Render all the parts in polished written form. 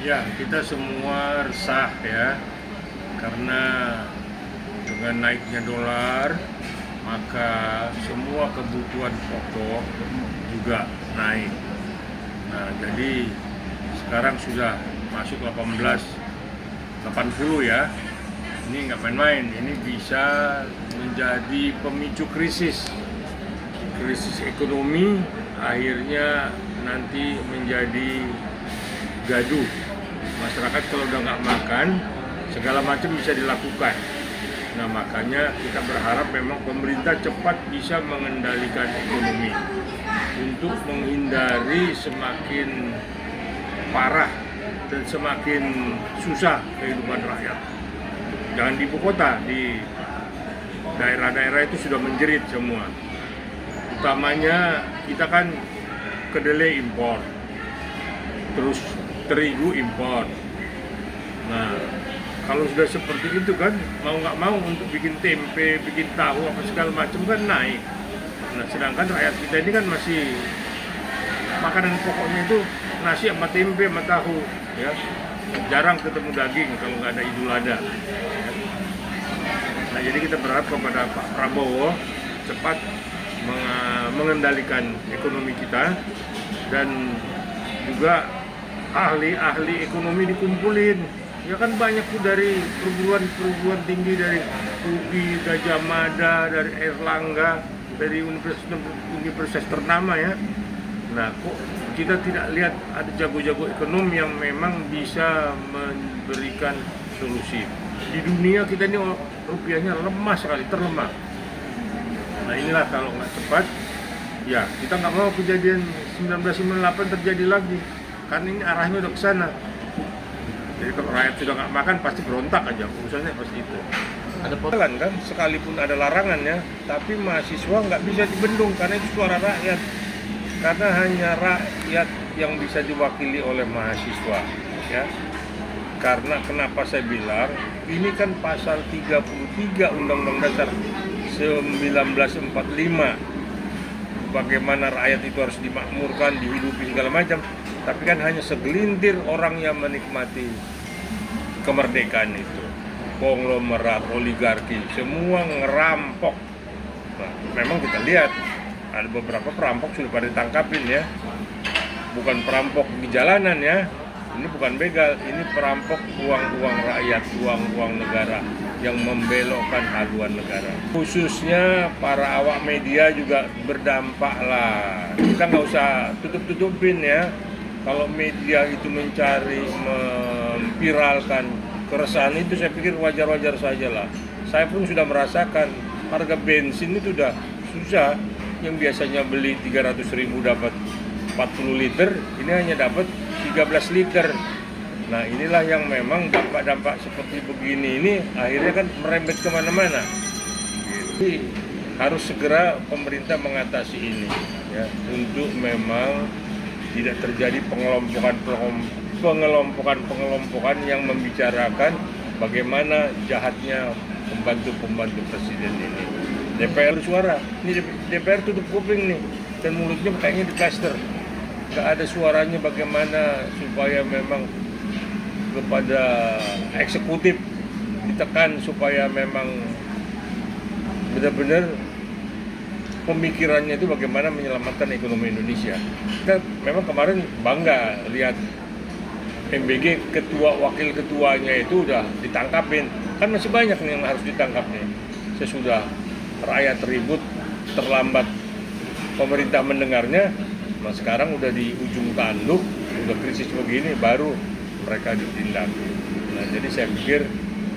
Ya, kita semua resah ya, karena dengan naiknya dolar, maka semua kebutuhan pokok juga naik. Nah, jadi sekarang sudah masuk 18.80 ya. Ini nggak main-main, ini bisa menjadi pemicu krisis ekonomi, akhirnya nanti menjadi gaduh. Masyarakat kalau udah nggak makan, segala macam bisa dilakukan. Nah, makanya kita berharap memang pemerintah cepat bisa mengendalikan ekonomi untuk menghindari semakin parah dan semakin susah kehidupan rakyat. Jangan di ibu kota, di daerah-daerah itu sudah menjerit semua. Utamanya kita kan kedelai impor, terus terigu impor. Nah, kalau sudah seperti itu kan mau nggak mau untuk bikin tempe, bikin tahu apa segala macam kan naik. Nah, sedangkan rakyat kita ini kan masih makanan pokoknya itu nasi sama tempe sama tahu, ya. Jarang ketemu daging kalau nggak ada Idul Adha. Nah, jadi kita berharap kepada Pak Prabowo cepat mengendalikan ekonomi kita, dan juga ahli-ahli ekonomi dikumpulin. Ya kan banyak tuh dari perguruan tinggi, dari UI, Gajah Mada, dari Airlangga, dari universitas ternama ya. Nah, kok kita tidak lihat ada jago-jago ekonomi yang memang bisa memberikan solusi. Di dunia kita ini rupiahnya lemah sekali, terlemah. Nah, inilah kalau nggak cepat, ya kita nggak mau kejadian 1998 terjadi lagi, karena ini arahnya udah ke sana. Jadi kalau rakyat sudah nggak makan pasti berontak aja, urusannya pasti itu. Ada potelan kan, sekalipun ada larangannya, tapi mahasiswa nggak bisa dibendung karena itu suara rakyat. Karena hanya rakyat yang bisa diwakili oleh mahasiswa, ya. Karena kenapa saya bilang, ini kan pasal 33 Undang-Undang Dasar 1945. Bagaimana rakyat itu harus dimakmurkan, dihidupi segala macam. Tapi kan hanya segelintir orang yang menikmati kemerdekaan itu. Konglomerat, oligarki, semua ngerampok. Nah, memang kita lihat ada beberapa perampok sudah pada ditangkapin ya. Bukan perampok di jalanan ya. Ini bukan begal, ini perampok uang-uang rakyat, uang-uang negara yang membelokkan haluan negara. Khususnya para awak media juga berdampak lah. Kita nggak usah tutup-tutupin ya. Kalau media itu mencari, memviralkan keresahan itu, saya pikir wajar-wajar saja lah. Saya pun sudah merasakan harga bensin itu sudah susah. Yang biasanya beli 300.000 dapat 40 liter, ini hanya dapat 13 liter. Nah, inilah yang memang dampak-dampak seperti begini ini akhirnya kan merembet kemana-mana. Jadi harus segera pemerintah mengatasi ini ya, untuk memang tidak terjadi pengelompokan yang membicarakan bagaimana jahatnya pembantu-pembantu presiden ini. DPR suara, ini DPR tutup kuping nih, dan mulutnya kayaknya diplaster. Nggak ada suaranya bagaimana supaya memang kepada eksekutif ditekan supaya memang benar-benar pemikirannya itu bagaimana menyelamatkan ekonomi Indonesia. Kita memang kemarin bangga lihat MBG ketua wakil ketuanya itu udah ditangkapin. Kan masih banyak nih yang harus ditangkap nih. Sesudah rakyat ribut, terlambat pemerintah mendengarnya. Nah, sekarang udah di ujung tanduk, udah krisis begini, baru mereka ditindak. Nah, jadi saya pikir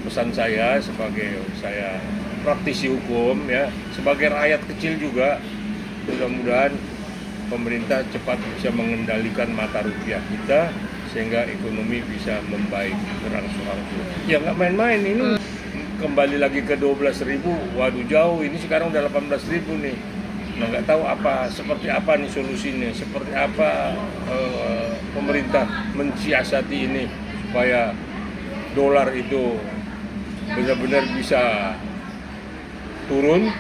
pesan saya sebagai saya praktisi hukum ya, sebagai rakyat kecil juga, mudah-mudahan pemerintah cepat bisa mengendalikan mata rupiah kita sehingga ekonomi bisa membaik berangsur-angsur. Ya nggak main-main ini, kembali lagi ke 12.000, waduh jauh, ini sekarang udah 18.000 nih. Nah, nggak tahu seperti apa nih solusinya, seperti apa pemerintah mensiasati ini supaya dolar itu benar-benar bisa turun,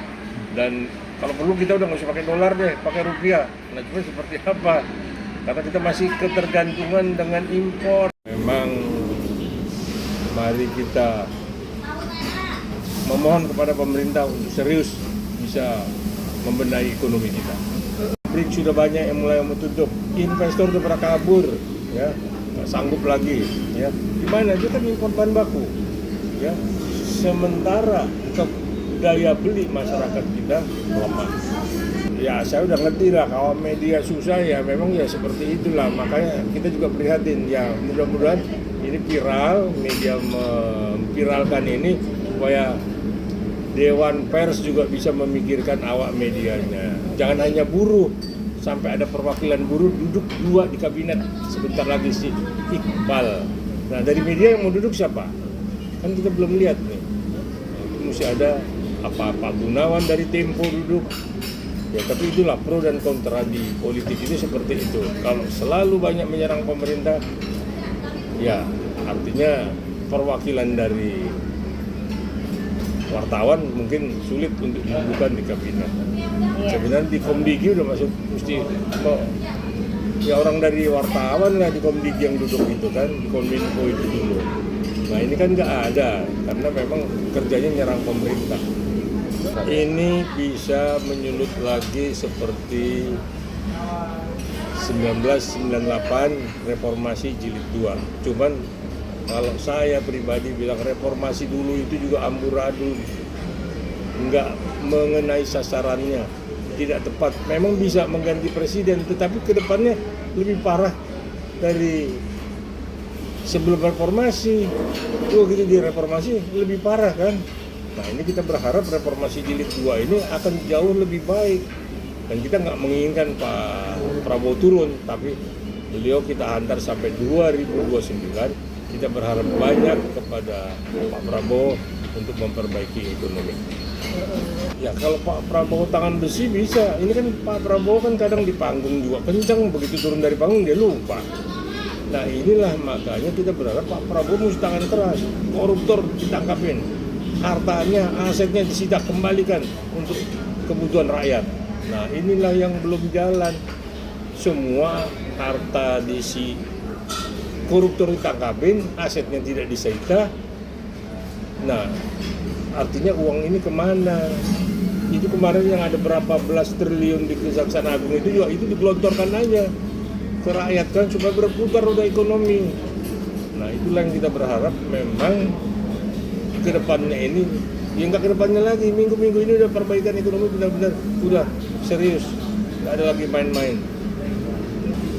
dan kalau perlu kita udah nggak usah pakai dolar deh, pakai rupiah. Nah, cuma seperti apa? Karena kita masih ketergantungan dengan impor. Memang mari kita memohon kepada pemerintah untuk serius bisa membenahi ekonomi kita. Pabrik sudah banyak yang mulai tutup, investor sudah pada kabur, ya, nggak sanggup lagi, ya. Gimana? Dia kan impor bahan baku, ya. Sementara daya beli masyarakat kita lemah. Ya saya udah ngerti lah kalau media susah ya memang ya seperti itulah, makanya kita juga prihatin ya, mudah-mudahan ini viral, media memviralkan ini supaya Dewan Pers juga bisa memikirkan awak medianya. Jangan hanya buruh, sampai ada perwakilan buruh duduk 2 di kabinet sebentar lagi si Iqbal. Nah dari media yang mau duduk siapa? Kan kita belum lihat nih. Mesti ada Pak Gunawan dari Tempo duduk. Ya tapi itulah pro dan kontra di politik itu seperti itu. Kalau selalu banyak menyerang pemerintah, ya artinya perwakilan dari wartawan mungkin sulit untuk dibuka di kabinet. Kabinet di Komdigi udah masuk mesti ya orang dari wartawan lah di Komdigi yang duduk itu kan, di Kominfo itu dulu. Nah ini kan nggak ada karena memang kerjanya nyerang pemerintah. Ini bisa menyulut lagi seperti 1998 reformasi jilid 2. Cuman kalau saya pribadi bilang reformasi dulu itu juga amburadul, nggak mengenai sasarannya, tidak tepat. Memang bisa mengganti presiden, tetapi kedepannya lebih parah dari sebelum reformasi. Gitu di reformasi lebih parah kan. Nah ini kita berharap reformasi jilid 2 ini akan jauh lebih baik. Dan kita nggak menginginkan Pak Prabowo turun, tapi beliau kita hantar sampai 2029. Kita berharap banyak kepada Pak Prabowo untuk memperbaiki ekonomi. Ya kalau Pak Prabowo tangan besi bisa. Ini kan Pak Prabowo kan kadang di panggung juga kencang, begitu turun dari panggung dia lupa. Nah inilah makanya kita berharap Pak Prabowo mesti tangan keras, koruptor ditangkapin, hartanya, asetnya disita kembalikan untuk kebutuhan rakyat. Nah inilah yang belum jalan. Semua harta koruptor ditangkapin, asetnya tidak disita. Nah artinya uang ini kemana? Itu kemarin yang ada berapa belas triliun di Kejaksaan Agung itu juga itu digelontorkan aja ke rakyat kan supaya berputar roda ekonomi. Nah itulah yang kita berharap memang kedepannya ini, ya nggak kedepannya lagi, minggu-minggu ini udah perbaikan ekonomi benar-benar udah serius, nggak ada lagi main-main.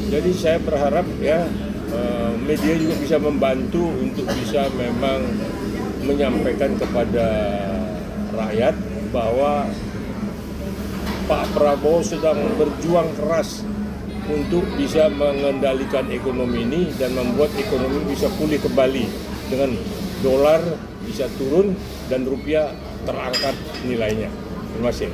Jadi saya berharap ya media juga bisa membantu untuk bisa memang menyampaikan kepada rakyat bahwa Pak Prabowo sedang berjuang keras untuk bisa mengendalikan ekonomi ini dan membuat ekonomi bisa pulih kembali dengan dolar bisa turun dan rupiah terangkat nilainya. Terima kasih.